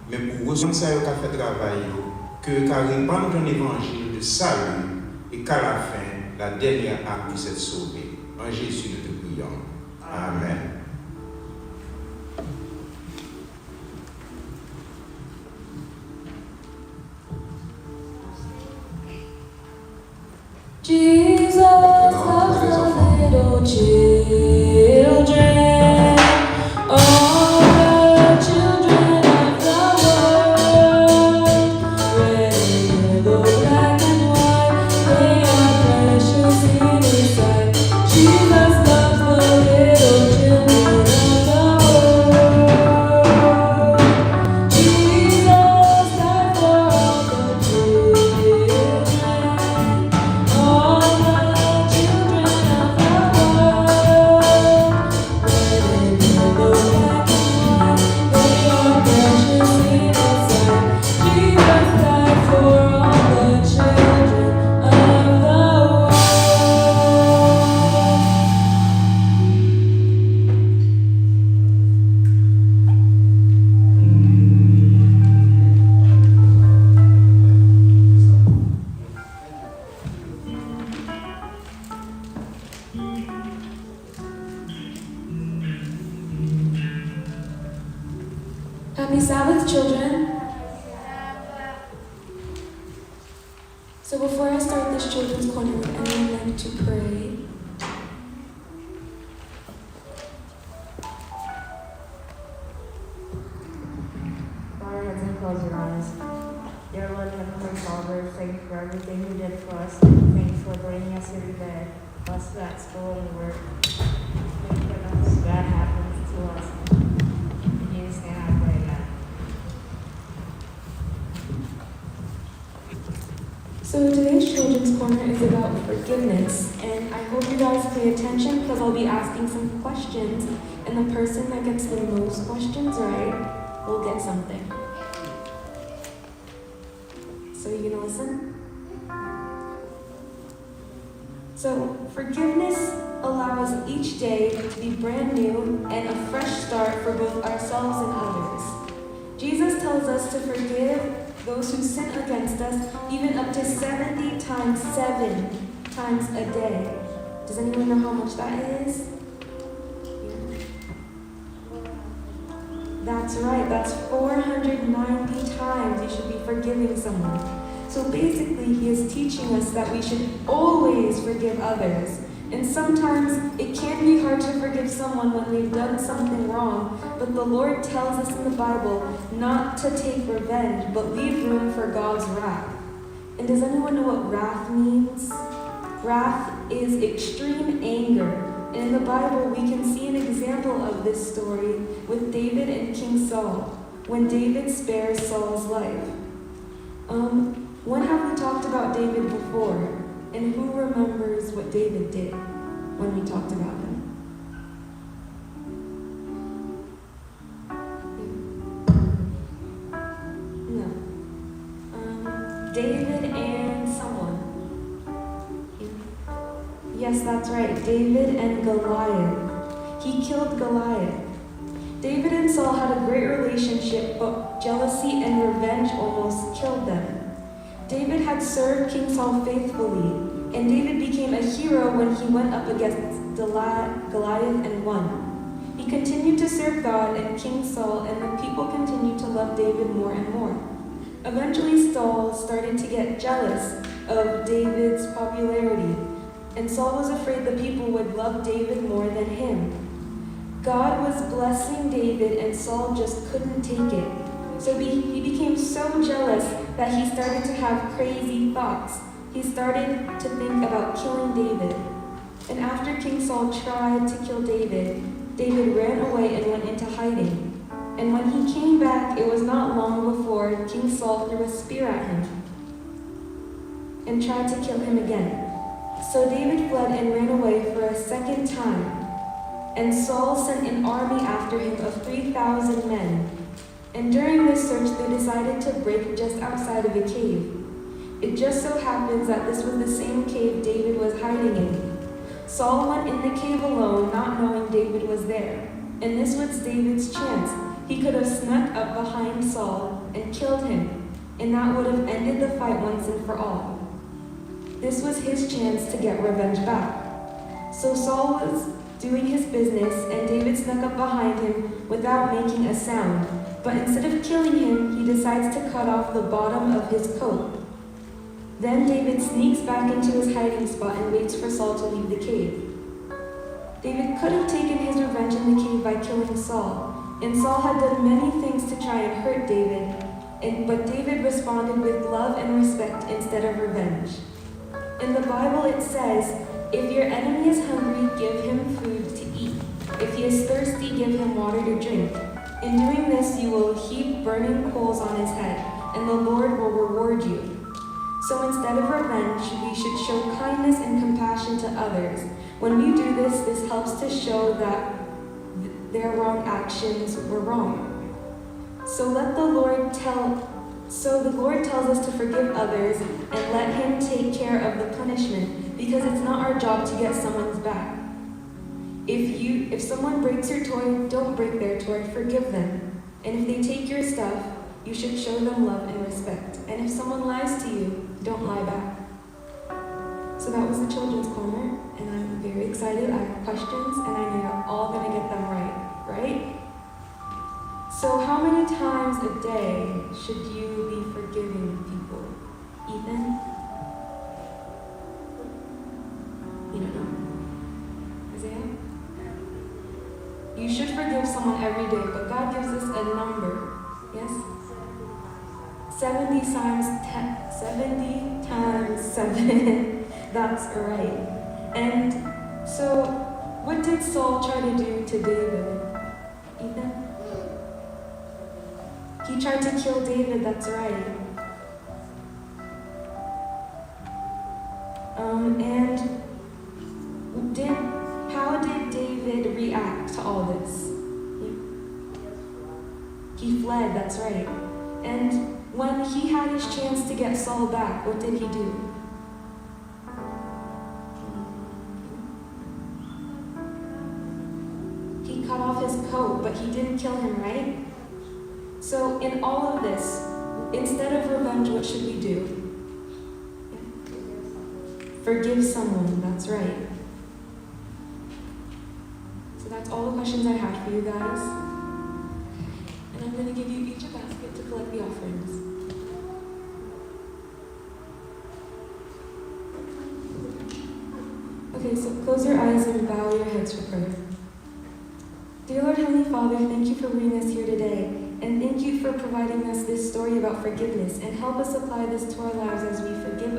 mais pour recevoir ça, il a fait travail, que qu'à répandre un évangile de salut et qu'à la fin, la dernière âme puisse être sauvée. En Jésus, nous te prions. Amen. Jesus loves the little children, all the children of the world. Red, yellow, black and white, they are precious in His sight. Jesus loves the little children of the world. Jesus died for all the children. All the children of the world, red and yellow, black and white, they are precious in His sight. Jesus died for all the children of the world. Happy Sabbath, children. So before I start this children's corner, would anyone like to pray? Bow your heads and close your eyes. Dear Lord, Heavenly Father, thank you for everything you did for us. Thank you for bringing us here today. Bless us at school and work. Thank you for nothing bad happens to us. In Jesus' name I pray, amen. So today's children's corner is about forgiveness, and I hope you guys pay attention because I'll be asking some questions, and the person that gets the most questions right will get something. So you gonna listen? So forgiveness allows each day to be brand new and a fresh start for both ourselves and others. Jesus tells us to forgive those who sin against us even up to 70 times 7 times a day. Does anyone know how much that is? Yeah. That's right, that's 490 times you should be forgiving someone. So basically, he is teaching us that we should always forgive others. And sometimes it can be hard to forgive someone when they've done something wrong, but the Lord tells us in the Bible not to take revenge, but leave room for God's wrath. And does anyone know what wrath means? Wrath is extreme anger. And in the Bible, we can see an example of this story with David and King Saul, when David spares Saul's life. When have we talked about David before? And who remembers what David did when we talked about him? No. David and someone. Yes, that's right. David and Goliath. He killed Goliath. David and Saul had a great relationship, but jealousy and revenge almost killed them. David had served King Saul faithfully, and David became a hero when he went up against Goliath and won. He continued to serve God and King Saul, and the people continued to love David more and more. Eventually, Saul started to get jealous of David's popularity, and Saul was afraid the people would love David more than him. God was blessing David, and Saul just couldn't take it. So he became so jealous that he started to have crazy thoughts. He started to think about killing David. And after King Saul tried to kill David, David ran away and went into hiding. And when he came back, it was not long before King Saul threw a spear at him and tried to kill him again. So David fled and ran away for a second time. And Saul sent an army after him of 3,000 men. And during this search, they decided to break just outside of a cave. It just so happens that this was the same cave David was hiding in. Saul went in the cave alone, not knowing David was there. And this was David's chance. He could have snuck up behind Saul and that would have ended the fight once and for all. This was his chance to get revenge back. So Saul was doing his business, and David snuck up behind him without making a sound. But instead of killing him, he decides to cut off the bottom of his coat. Then David sneaks back into his hiding spot and waits for Saul to leave the cave. David could have taken his revenge in the cave by killing Saul, and Saul had done many things to try and hurt David, but David responded with love and respect instead of revenge. In the Bible it says, "If your enemy is hungry, give him food to eat. If he is thirsty, give him water to drink. In doing this, you will heap burning coals on his head, and the Lord will reward you." So instead of revenge, we should show kindness and compassion to others. When we do this, this helps to show that their wrong actions were wrong. So the Lord tells us to forgive others and let him take care of the punishment, because it's not our job to get someone's back. If someone breaks your toy, don't break their toy, forgive them. And if they take your stuff, you should show them love and respect. And if someone lies to you, don't lie back. So that was the Children's Corner, and I'm very excited. I have questions, and I know you're all going to get them right? So how many times a day should you be forgiving people? Ethan? You don't know. Isaiah? You should forgive someone every day, but God gives us a number. Yes? 70 times 7. That's right. And so, what did Saul try to do to David? Ethan? He tried to kill David, that's right. How did David react to all this? He fled, that's right. And when he had his chance to get Saul back, what did he do? He cut off his coat, but he didn't kill him, right? So in all of this, instead of revenge, what should we do? Forgive someone, that's right. So that's all the questions I have for you guys. And I'm going to give you each a basket to collect the offerings. Okay, so close your eyes and bow your heads for prayer. Dear Lord Heavenly Father, thank you for bringing us here today. And thank you for providing us this story about forgiveness, and help us apply this to our lives as we forgive